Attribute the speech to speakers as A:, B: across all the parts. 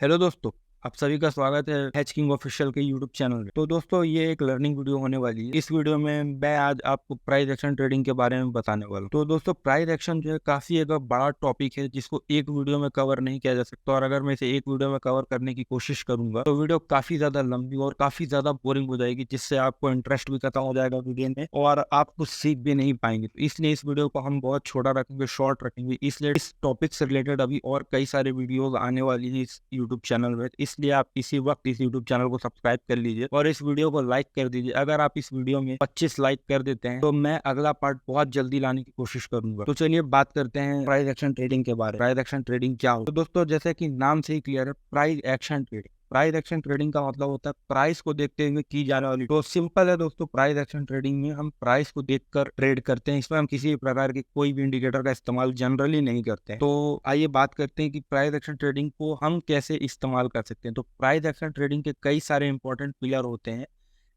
A: Hello दोस्तों, आप सभी का स्वागत है हैच किंग ऑफिशियल के यूट्यूब चैनल में। तो दोस्तों, ये एक लर्निंग वीडियो होने वाली है। इस वीडियो में मैं आज आपको प्राइस एक्शन ट्रेडिंग के बारे में बताने वाला हूँ। तो दोस्तों, प्राइस एक्शन जो है काफी एक बड़ा टॉपिक है जिसको एक वीडियो में कवर नहीं किया जा सकता, और अगर मैं इसे एक वीडियो में कवर करने की कोशिश करूंगा तो वीडियो काफी ज्यादा लंबी और काफी ज्यादा बोरिंग हो जाएगी, जिससे आपको इंटरेस्ट भी खत्म हो जाएगा वीडियो में और आप कुछ सीख भी नहीं पाएंगे। तो इसलिए इस वीडियो को हम बहुत छोटा रखेंगे, शॉर्ट रखेंगे। इसलिए इस टॉपिक से रिलेटेड अभी और कई सारे वीडियोस आने वाली है इस यूट्यूब चैनल में, इसलिए आप इसी वक्त इस यूट्यूब चैनल को सब्सक्राइब कर लीजिए और इस वीडियो को लाइक कर दीजिए। अगर आप इस वीडियो में 25 लाइक कर देते हैं तो मैं अगला पार्ट बहुत जल्दी लाने की कोशिश करूंगा। तो चलिए बात करते हैं प्राइस एक्शन ट्रेडिंग के बारे में। प्राइस एक्शन ट्रेडिंग क्या हो? तो दोस्तों, जैसे कि नाम से ही क्लियर है, price action trading. Price action trading का मतलब होता है प्राइस को देखते हुए की जाने वाली। तो सिंपल है दोस्तों, प्राइस एक्शन ट्रेडिंग में हम प्राइस को देखकर ट्रेड करते हैं। इसमें हम किसी प्रकार के कोई भी इंडिकेटर का इस्तेमाल जनरली नहीं करते हैं। तो आइए बात करते हैं कि प्राइस एक्शन ट्रेडिंग को हम कैसे इस्तेमाल कर सकते हैं। तो प्राइस एक्शन ट्रेडिंग के कई सारे इंपॉर्टेंट पिलर होते हैं,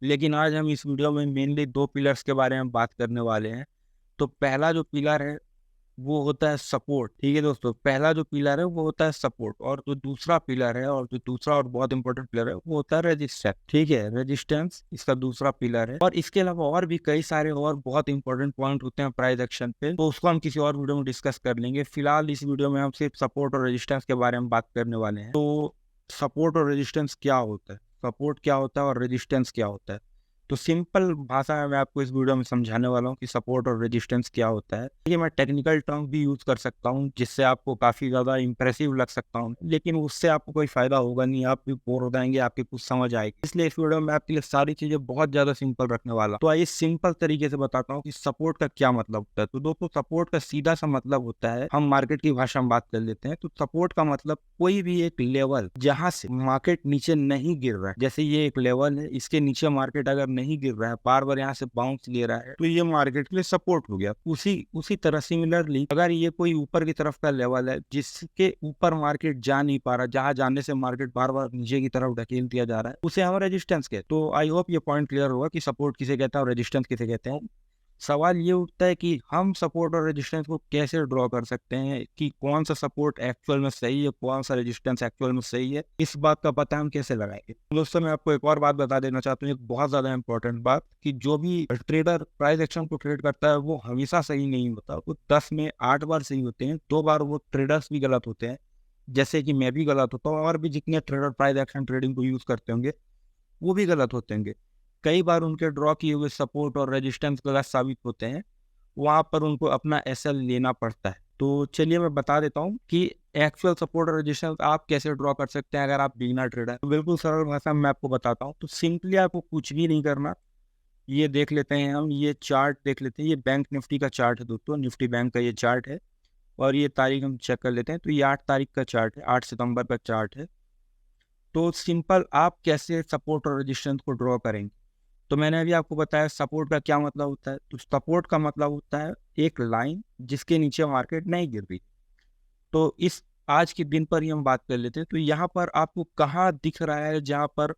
A: लेकिन आज हम इस वीडियो में मेनली दो पिलर्स के बारे में बात करने वाले हैं। तो पहला जो पिलर है वो होता है सपोर्ट। ठीक है दोस्तों, पहला जो पिलर है वो होता है सपोर्ट, और जो दूसरा पिलर है और जो दूसरा और बहुत इंपॉर्टेंट पिलर है वो होता है रेजिस्टेंस। ठीक है, रेजिस्टेंस इसका दूसरा पिलर है। और इसके अलावा और भी कई सारे और बहुत इंपॉर्टेंट पॉइंट होते हैं प्राइस एक्शन पे, तो उसको हम किसी और वीडियो में डिस्कस कर लेंगे। फिलहाल इस वीडियो में हम सिर्फ सपोर्ट और रेजिस्टेंस के बारे में बात करने वाले हैं। तो सपोर्ट और रेजिस्टेंस क्या होता है, सपोर्ट क्या होता है और रेजिस्टेंस क्या होता है? तो सिंपल भाषा में मैं आपको इस वीडियो में समझाने वाला हूँ कि सपोर्ट और रेजिस्टेंस क्या होता है। ये मैं टेक्निकल टर्म भी यूज कर सकता हूँ जिससे आपको काफी ज्यादा इंप्रेसिव लग सकता हूँ, लेकिन उससे आपको कोई फायदा होगा नहीं, आप भी बोर हो जाएंगे, आपकी कुछ समझ आएगी। इसलिए इस वीडियो में आपके लिए सारी चीजें बहुत ज्यादा सिंपल रखने वाला। तो आइए सिंपल तरीके से बताता हूँ कि सपोर्ट का क्या मतलब होता है। तो दोस्तों, सपोर्ट का सीधा सा मतलब होता है, हम मार्केट की भाषा में बात कर लेते हैं, तो सपोर्ट का मतलब कोई भी एक लेवल जहां से मार्केट नीचे नहीं गिर रहा है। जैसे ये एक लेवल है, इसके नीचे मार्केट अगर नहीं गिर रहा है, बार बार यहाँ से बाउंस ले रहा है, तो ये मार्केट के लिए सपोर्ट हो गया। उसी तरह सिमिलरली अगर ये कोई ऊपर की तरफ का लेवल है जिसके ऊपर मार्केट जा नहीं पा रहा, जहां जाने से मार्केट बार बार नीचे की तरफ ढकेल दिया जा रहा है, उसे हम रेजिस्टेंस कहते हैं। तो आई होप ये पॉइंट क्लियर होगा कि सपोर्ट किसे कहते हैं और रेजिस्टेंस किसे कहते हैं। सवाल ये उठता है कि हम सपोर्ट और रेजिस्टेंस को कैसे ड्रॉ कर सकते हैं, कि कौन सा सपोर्ट एक्चुअल में सही है, कौन सा रेजिस्टेंस एक्चुअल में सही है। इस बात का पता हम कैसे लगाएंगे? दोस्तों, मैं आपको एक और बात बता देना चाहता हूँ, एक बहुत ज्यादा इंपॉर्टेंट बात, कि जो भी ट्रेडर प्राइस एक्शन को ट्रेड करता है वो हमेशा सही नहीं होता। वो 10 में 8 बार सही होते हैं, 2 बार वो ट्रेडर्स भी गलत होते हैं, जैसे कि मैं भी गलत होता हूँ, और भी जितने ट्रेडर प्राइस एक्शन ट्रेडिंग को यूज करते होंगे वो भी गलत होते होंगे। कई बार उनके ड्रॉ किए हुए सपोर्ट और रेजिस्टेंस गलत साबित होते हैं, वहां पर उनको अपना एसएल लेना पड़ता है। तो चलिए मैं बता देता हूँ कि एक्चुअल सपोर्ट और रेजिस्टेंस आप कैसे ड्रॉ कर सकते हैं अगर आप बिगिनर ट्रेडर हैं। तो बिल्कुल सरल भाषा में मैं आपको बताता हूँ। तो सिंपली आपको कुछ भी नहीं करना, ये देख लेते हैं हम, ये चार्ट देख लेते हैं। ये बैंक निफ्टी का चार्ट है दोस्तों, निफ्टी बैंक का ये चार्ट है, और ये तारीख हम चेक कर लेते हैं। तो ये 8 तारीख का चार्ट है, 8 सितंबर का चार्ट है। तो सिंपल आप कैसे सपोर्ट और रेजिस्टेंस को ड्रॉ करेंगे? तो मैंने अभी आपको बताया सपोर्ट का क्या मतलब होता है। तो सपोर्ट का मतलब होता है एक लाइन जिसके नीचे मार्केट नहीं गिर रही। तो इस आज के दिन पर ही हम बात कर लेते हैं। तो यहाँ पर आपको कहाँ दिख रहा है जहाँ पर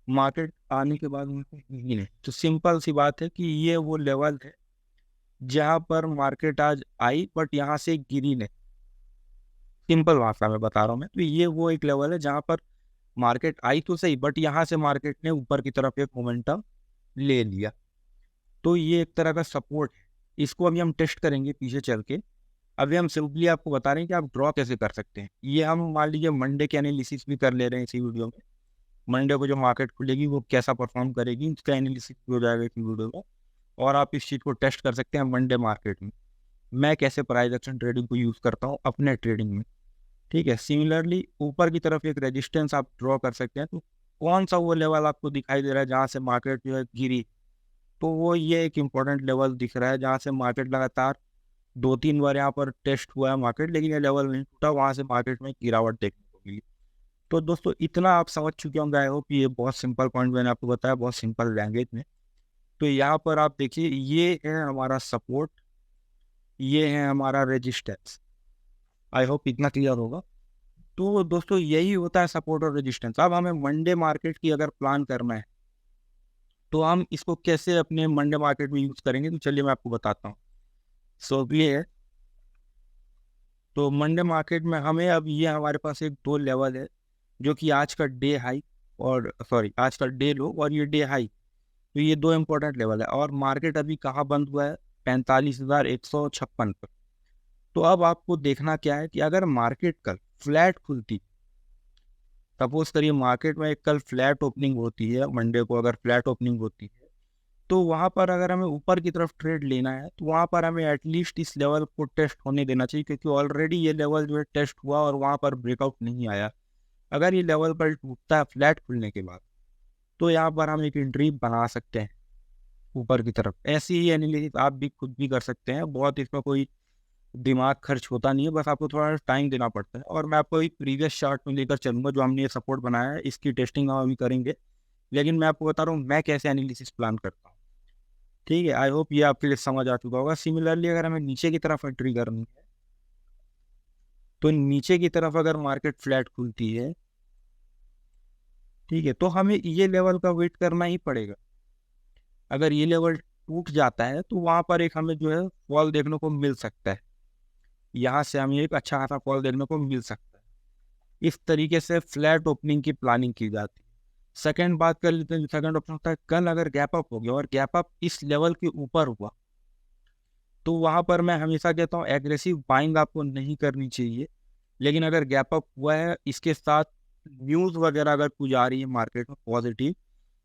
A: मार्केट आने के बाद नहीं है? तो सिंपल सी बात है कि ये वो लेवल है जहाँ पर मार्केट आज आई बट यहाँ से गिरी नहीं। सिंपल भाषा में बता रहा हूँ मैं। तो ये वो एक लेवल है जहाँ पर मार्केट आई तो सही, बट यहाँ से मार्केट ने ऊपर की तरफ एक मोमेंटम ले लिया। तो ये एक तरह का सपोर्ट है। इसको अभी हम टेस्ट करेंगे पीछे चल के। अभी हम सिंपली आपको बता रहे हैं कि आप ड्रॉ कैसे कर सकते हैं। ये हम मान लीजिए मंडे के एनालिसिस भी कर ले रहे हैं इसी वीडियो में। मंडे को जो मार्केट खुलेगी वो कैसा परफॉर्म करेगी उसका एनालिसिस हो जाएगा इस वीडियो में, और आप इस चीज़ को टेस्ट कर सकते हैं मंडे मार्केट में मैं कैसे प्राइस एक्शन ट्रेडिंग को यूज़ करता हूँ अपने ट्रेडिंग में। ठीक है, सिमिलरली ऊपर की तरफ एक रेजिस्टेंस आप ड्रॉ कर सकते हैं। तो कौन सा वो लेवल आपको दिखाई दे रहा है जहाँ से मार्केट जो है गिरी? तो वो ये एक इम्पोर्टेंट लेवल दिख रहा है जहाँ से मार्केट लगातार 2-3 बार यहाँ पर टेस्ट हुआ है मार्केट, लेकिन ये लेवल नहीं टूटा, वहाँ से मार्केट में गिरावट देखने को मिली। तो दोस्तों, इतना आप समझ चुके होंगे। आई होप ये बहुत सिंपल पॉइंट मैंने आपको बताया, बहुत सिंपल लैंग्वेज में। तो यहाँ पर आप देखिए, ये है हमारा सपोर्ट, ये है हमारा रेजिस्टेंस। आई होप इतना क्लियर होगा। तो दोस्तों, यही होता है सपोर्ट और रेजिस्टेंस। अब हमें मंडे मार्केट की अगर प्लान करना है तो हम इसको कैसे अपने मंडे मार्केट में यूज करेंगे, तो चलिए मैं आपको बताता हूँ। सो ये है, तो मंडे मार्केट में हमें अब ये हमारे पास एक दो लेवल है जो कि आज का डे हाई और सॉरी आज का डे लो और ये डे हाई, तो ये दो इंपॉर्टेंट लेवल है। और मार्केट अभी कहाँ बंद हुआ है? 45,156 पर। तो अब आपको देखना क्या है कि अगर मार्केट कल फ्लैट खुलती, सपोज करिए मार्केट में एक कल फ्लैट ओपनिंग होती है, मंडे को अगर फ्लैट ओपनिंग होती है, तो वहां पर अगर हमें ऊपर की तरफ ट्रेड लेना है तो वहां पर हमें एटलीस्ट इस लेवल को टेस्ट होने देना चाहिए, क्योंकि ऑलरेडी ये लेवल जो है टेस्ट हुआ और वहां पर ब्रेकआउट नहीं आया। अगर ये लेवल पर टूटता है फ्लैट खुलने के बाद, तो यहाँ पर हम एक एंट्री बना सकते हैं ऊपर की तरफ। ऐसी ही एनालिसिस आप भी खुद भी कर सकते हैं, बहुत इसमें कोई दिमाग खर्च होता नहीं है, बस आपको थोड़ा टाइम देना पड़ता है। और मैं आपको एक प्रीवियस चार्ट में लेकर चलूंगा जो हमने ये सपोर्ट बनाया है, इसकी टेस्टिंग हम अभी करेंगे। लेकिन मैं आपको बता रहा हूँ मैं कैसे एनालिसिस प्लान करता हूँ। ठीक है, आई होप ये आपके लिए समझ आ चुका होगा। सिमिलरली अगर हमें नीचे की तरफ एंट्री करनी है, तो नीचे की तरफ अगर मार्केट फ्लैट खुलती है, ठीक है, तो हमें ये लेवल का वेट करना ही पड़ेगा। अगर ये लेवल टूट जाता है तो वहां पर एक हमें जो है फॉल देखने को मिल सकता है, यहाँ से हमें एक अच्छा खासा फॉल देखने को मिल सकता है। इस तरीके से फ्लैट ओपनिंग की प्लानिंग की जाती है। सेकंड बात कर लेते हैं, सेकंड ऑप्शन होता है कल अगर गैप अप हो गया और गैप अप इस लेवल के ऊपर हुआ, तो वहां पर मैं हमेशा कहता हूँ एग्रेसिव बाइंग आपको नहीं करनी चाहिए। लेकिन अगर गैप अप हुआ है, इसके साथ न्यूज वगैरह अगर कुछ आ रही है मार्केट में पॉजिटिव,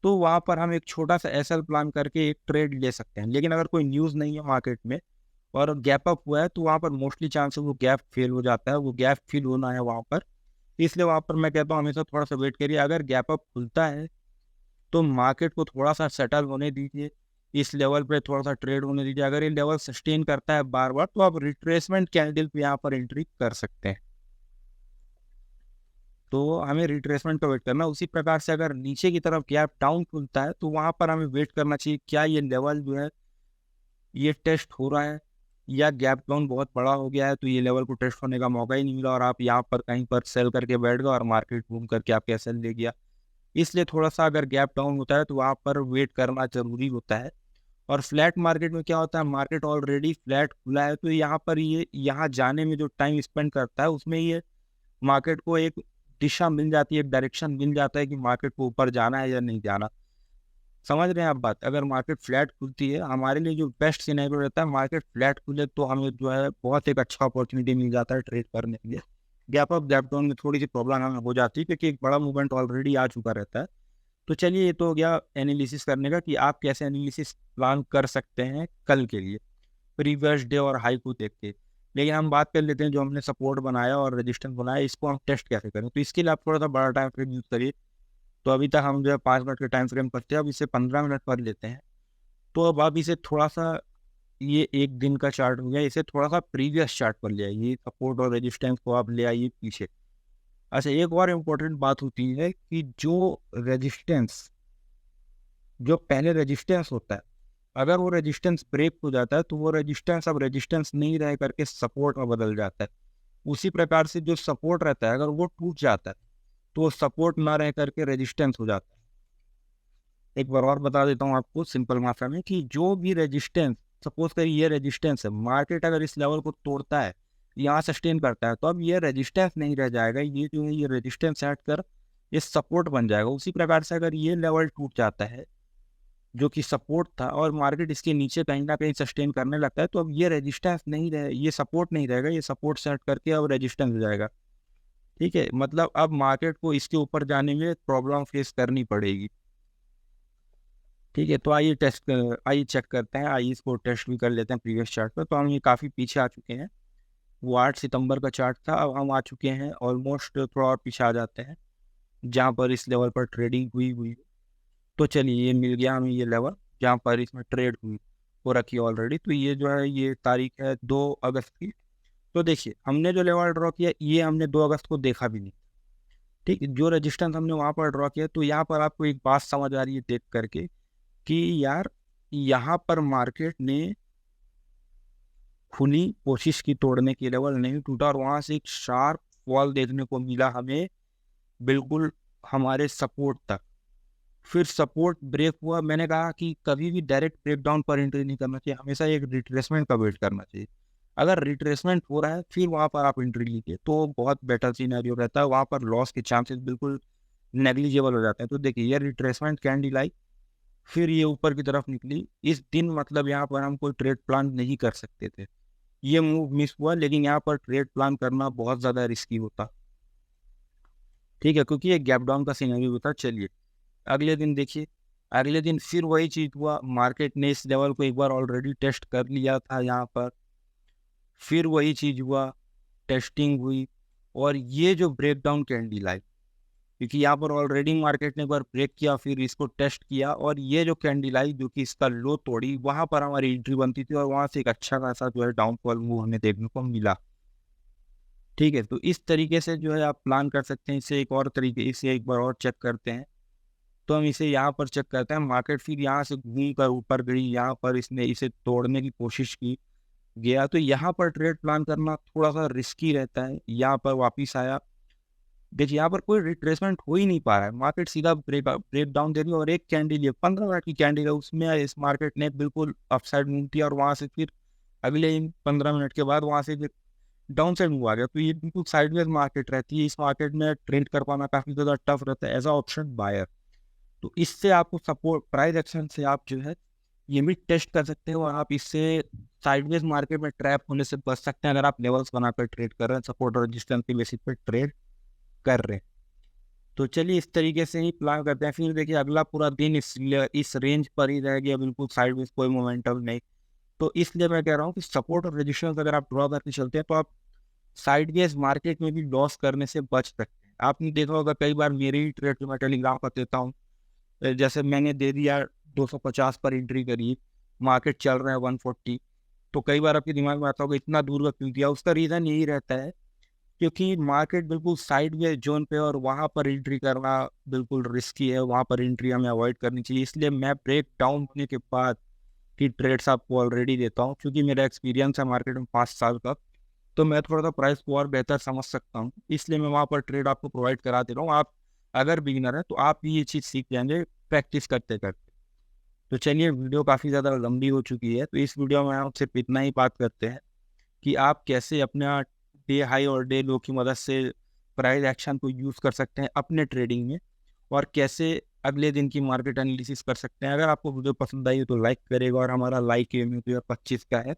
A: तो वहां पर हम एक छोटा सा एसएल प्लान करके एक ट्रेड ले सकते हैं। लेकिन अगर कोई न्यूज नहीं है मार्केट में और गैप अप हुआ है, तो वहां पर मोस्टली चांस है वो गैप फेल हो जाता है, वो गैप फिल होना है वहां पर। इसलिए वहां पर मैं कहता हूँ हमेशा थोड़ा सा वेट करिए। अगर गैप अप खुलता है तो मार्केट को थोड़ा सा सेटल होने दीजिए, इस लेवल पे थोड़ा सा ट्रेड होने दीजिए। अगर ये लेवल सस्टेन करता है बार बार, तो आप रिट्रेसमेंट कैंडल पे यहाँ पर एंट्री कर सकते हैं। तो हमें रिट्रेसमेंट का वेट करना। उसी प्रकार से अगर नीचे की तरफ गैप डाउन खुलता है, तो वहां पर हमें वेट करना चाहिए क्या ये लेवल जो है ये टेस्ट हो रहा है, या गैप डाउन बहुत बड़ा हो गया है तो ये लेवल को टेस्ट होने का मौका ही नहीं मिला और आप यहाँ पर कहीं पर सेल करके बैठ गए और मार्केट बूम करके आपके एसएल ले गया। इसलिए थोड़ा सा अगर गैप डाउन होता है तो वहाँ पर वेट करना जरूरी होता है। और फ्लैट मार्केट में क्या होता है, मार्केट ऑलरेडी फ्लैट खुला है, तो यहाँ पर ये यहाँ जाने में जो टाइम स्पेंड करता है उसमें ये मार्केट को एक दिशा मिल जाती है, एक डायरेक्शन मिल जाता है कि मार्केट को ऊपर जाना है या नहीं जाना। समझ रहे हैं आप बात? अगर मार्केट फ्लैट खुलती है, हमारे लिए जो बेस्ट सिनेरियो रहता है मार्केट फ्लैट खुले, तो हमें जो है बहुत एक अच्छा अपॉर्चुनिटी मिल जाता है ट्रेड करने के लिए। गैप अप गैप डाउन में थोड़ी सी प्रॉब्लम हमें हो जाती है, क्योंकि एक बड़ा मूवमेंट ऑलरेडी आ चुका रहता है। तो चलिए, ये तो हो गया एनालिसिस करने का कि आप कैसे एनालिसिस प्लान कर सकते हैं कल के लिए प्रीवियस डे और हाई को देख के। लेकिन हम बात कर लेते हैं जो हमने सपोर्ट बनाया और रेजिस्टेंस बनाया, इसको हम टेस्ट कैसे करें। तो इसके लिए आप थोड़ा सा बड़ा टाइम फ्रेम यूज करिए। तो अभी तक हम जो है 5 मिनट के टाइम फ्रेम करते हैं, अब इसे 15 मिनट कर लेते हैं। तो अब आप इसे थोड़ा सा, ये एक दिन का चार्ट हो गया, इसे थोड़ा सा प्रीवियस चार्ट पर ले आइए, सपोर्ट और रेजिस्टेंस को आप ले आइए पीछे। अच्छा, एक और इम्पोर्टेंट बात होती है कि जो रेजिस्टेंस, जो पहले रेजिस्टेंस होता है, अगर वो रेजिस्टेंस ब्रेक हो जाता है तो वो रेजिस्टेंस अब रेजिस्टेंस नहीं रह करके सपोर्ट में बदल जाता है। उसी प्रकार से जो सपोर्ट रहता है, अगर वो टूट जाता है तो वो सपोर्ट ना रह करके रेजिस्टेंस हो जाता है। एक बार और बता देता हूँ आपको सिंपल भाषा में कि जो भी रेजिस्टेंस, सपोज करिए ये रेजिस्टेंस है, मार्केट अगर इस लेवल को तोड़ता है, यहाँ सस्टेन करता है, तो अब ये रेजिस्टेंस नहीं रह जाएगा, ये जो है ये रेजिस्टेंस हट कर ये सपोर्ट बन जाएगा। उसी प्रकार से अगर ये लेवल टूट जाता है जो कि सपोर्ट था और मार्केट इसके नीचे कहीं ना कहीं सस्टेन करने लगता है, तो अब ये रेजिस्टेंस नहीं रहे, ये सपोर्ट नहीं रहेगा, ये सपोर्ट सेट करके अब रेजिस्टेंस हो जाएगा। ठीक है, मतलब अब मार्केट को इसके ऊपर जाने में प्रॉब्लम फेस करनी पड़ेगी। ठीक है, तो आइए आइए चेक करते हैं, आइए इसको टेस्ट भी कर लेते हैं प्रीवियस चार्ट पर। तो हम ये काफ़ी पीछे आ चुके हैं, वो 8 सितंबर का चार्ट था, अब हम आ चुके हैं ऑलमोस्ट, थोड़ा और पीछे आ जाते हैं जहाँ पर इस लेवल पर ट्रेडिंग हुई हुई। तो चलिए, ये मिल गया हमें ये लेवल जहाँ पर इसमें ट्रेड हुई हो रखी है ऑलरेडी। तो ये जो है ये तारीख है 2 अगस्त की। तो देखिए, हमने जो लेवल ड्रॉ किया ये हमने 2 अगस्त को देखा भी नहीं। ठीक है, जो रजिस्टेंस हमने वहाँ पर ड्रॉ किया, तो यहाँ पर आपको एक बात समझ आ रही है देख करके कि यार यहाँ पर मार्केट ने खुली कोशिश की तोड़ने की, लेवल नहीं टूटा और वहां से एक शार्प फॉल देखने को मिला हमें, बिल्कुल हमारे सपोर्ट तक। फिर सपोर्ट ब्रेक हुआ, मैंने कहा कि कभी भी डायरेक्ट ब्रेकडाउन पर एंट्री नहीं करना चाहिए, हमेशा एक रिट्रेसमेंट का वेट करना चाहिए। अगर रिट्रेसमेंट हो रहा है फिर वहाँ पर आप एंट्री लीजिए, तो बहुत बेटर सिनेरियो रहता है, वहाँ पर लॉस के चांसेस बिल्कुल नेग्लिजिबल हो जाते हैं। तो देखिए ये रिट्रेसमेंट कैंडल आई, फिर ये ऊपर की तरफ निकली, इस दिन मतलब यहाँ पर हम कोई ट्रेड प्लान नहीं कर सकते थे। ये मूव मिस हुआ, लेकिन यहाँ पर ट्रेड प्लान करना बहुत ज़्यादा रिस्की होता, ठीक है, क्योंकि ये गैप डाउन का सिनेरियो होता। चलिए अगले दिन देखिए, अगले दिन फिर वही चीज़ हुआ, मार्केट ने इस लेवल को एक बार ऑलरेडी टेस्ट कर लिया था यहाँ पर, फिर वही चीज़ हुआ, टेस्टिंग हुई, और ये जो ब्रेकडाउन कैंडल आई, क्योंकि यहाँ पर ऑलरेडी मार्केट ने एक बार ब्रेक किया, फिर इसको टेस्ट किया, और ये जो कैंडल आई जो कि इसका लो तोड़ी, वहाँ पर हमारी एंट्री बनती थी, और वहाँ से एक अच्छा खासा जो है डाउनफॉल मूव हमें देखने को मिला। ठीक है, तो इस तरीके से जो है आप प्लान कर सकते हैं। इसे एक और तरीके, इसे एक बार और चेक करते हैं। तो हम इसे यहाँ पर चेक करते हैं, मार्केट फिर यहाँ से घूम कर ऊपर गई, यहाँ पर इसने इसे तोड़ने की कोशिश की, गया, तो यहाँ पर ट्रेड प्लान करना थोड़ा सा रिस्की रहता है। यहाँ पर वापिस आया, देखिए यहाँ पर कोई रिट्रेसमेंट हो ही नहीं पा रहा है, मार्केट सीधा ब्रेक डाउन दे रही है, और एक कैंडल, ये 15 मिनट की कैंडल है, उसमें इस मार्केट ने बिल्कुल अपसाइड मूव किया, और वहाँ से फिर अगले 15 मिनट के बाद वहाँ से फिर डाउन साइड मूव आ गया। तो ये बिल्कुल साइडवेज मार्केट रहती है, इस मार्केट में ट्रेड कर पाना काफ़ी ज़्यादा टफ रहता है एज अ ऑप्शन बायर। तो इससे आपको सपोर्ट प्राइस एक्शन से आप जो है ये भी टेस्ट कर सकते हो, और आप इससे साइडवेज मार्केट में ट्रैप होने से बच सकते हैं, अगर आप लेवल्स बनाकर ट्रेड कर रहे हैं, सपोर्ट और रेजिस्टेंस के बेसिस पे ट्रेड कर रहे हैं। तो चलिए इस तरीके से ही प्लान करते हैं। फिर देखिए अगला पूरा दिन इस रेंज पर ही रह गया, बिल्कुल साइडवेज, कोई मोमेंटम नहीं। तो इसलिए मैं कह रहा हूँ कि सपोर्ट और रेजिस्टेंस अगर आप ड्रॉ करके चलते हैं, तो आप साइडवेज मार्केट में भी लॉस करने से बच सकते हैं। आपने देखा होगा कई बार मेरे ही ट्रेड जो मैं टेलीग्राम पर देता हूँ, जैसे मैंने दे दिया 250 पर एंट्री करी, मार्केट चल रहा है 140, तो कई बार आपके दिमाग में आता होगा इतना दूर का क्यों दिया। उसका रीज़न यही रहता है क्योंकि मार्केट बिल्कुल साइडवेज जोन पे, और वहाँ पर एंट्री करना बिल्कुल रिस्की है, वहाँ पर एंट्री हमें अवॉइड करनी चाहिए। इसलिए मैं ब्रेक डाउन होने के बाद की ट्रेड्स आपको ऑलरेडी देता हूँ, क्योंकि मेरा एक्सपीरियंस है मार्केट में 5 साल का, तो मैं थोड़ा सा प्राइस को और बेहतर समझ सकता हूँ, इसलिए मैं वहाँ पर ट्रेड आपको प्रोवाइड करा दे रहा हूँ। आप अगर बिगिनर हैं तो आप भी ये चीज़ सीख जाएंगे प्रैक्टिस करते करते। तो चलिए वीडियो काफ़ी ज़्यादा लंबी हो चुकी है, तो इस वीडियो में हम सिर्फ इतना ही बात करते हैं कि आप कैसे अपना डे हाई और डे लो की मदद से प्राइस एक्शन को यूज़ कर सकते हैं अपने ट्रेडिंग में, और कैसे अगले दिन की मार्केट एनालिसिस कर सकते हैं। अगर आपको वीडियो पसंद आई तो लाइक करेगा, और हमारा लाइक ये 2025 का है।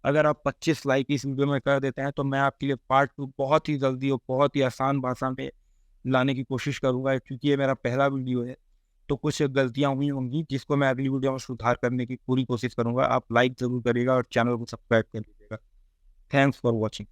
A: अगर आप 25 लाइक इस वीडियो में कर देते हैं तो मैं आपके लिए पार्ट 2 बहुत ही जल्दी और बहुत ही आसान भाषा में लाने की कोशिश करूँगा, क्योंकि ये मेरा पहला वीडियो है, तो कुछ गलतियाँ हुई होंगी जिसको मैं अगली वीडियो में सुधार करने की पूरी कोशिश करूँगा। आप लाइक ज़रूर करिएगा और चैनल को सब्सक्राइब कर लीजिएगा। Thanks for watching.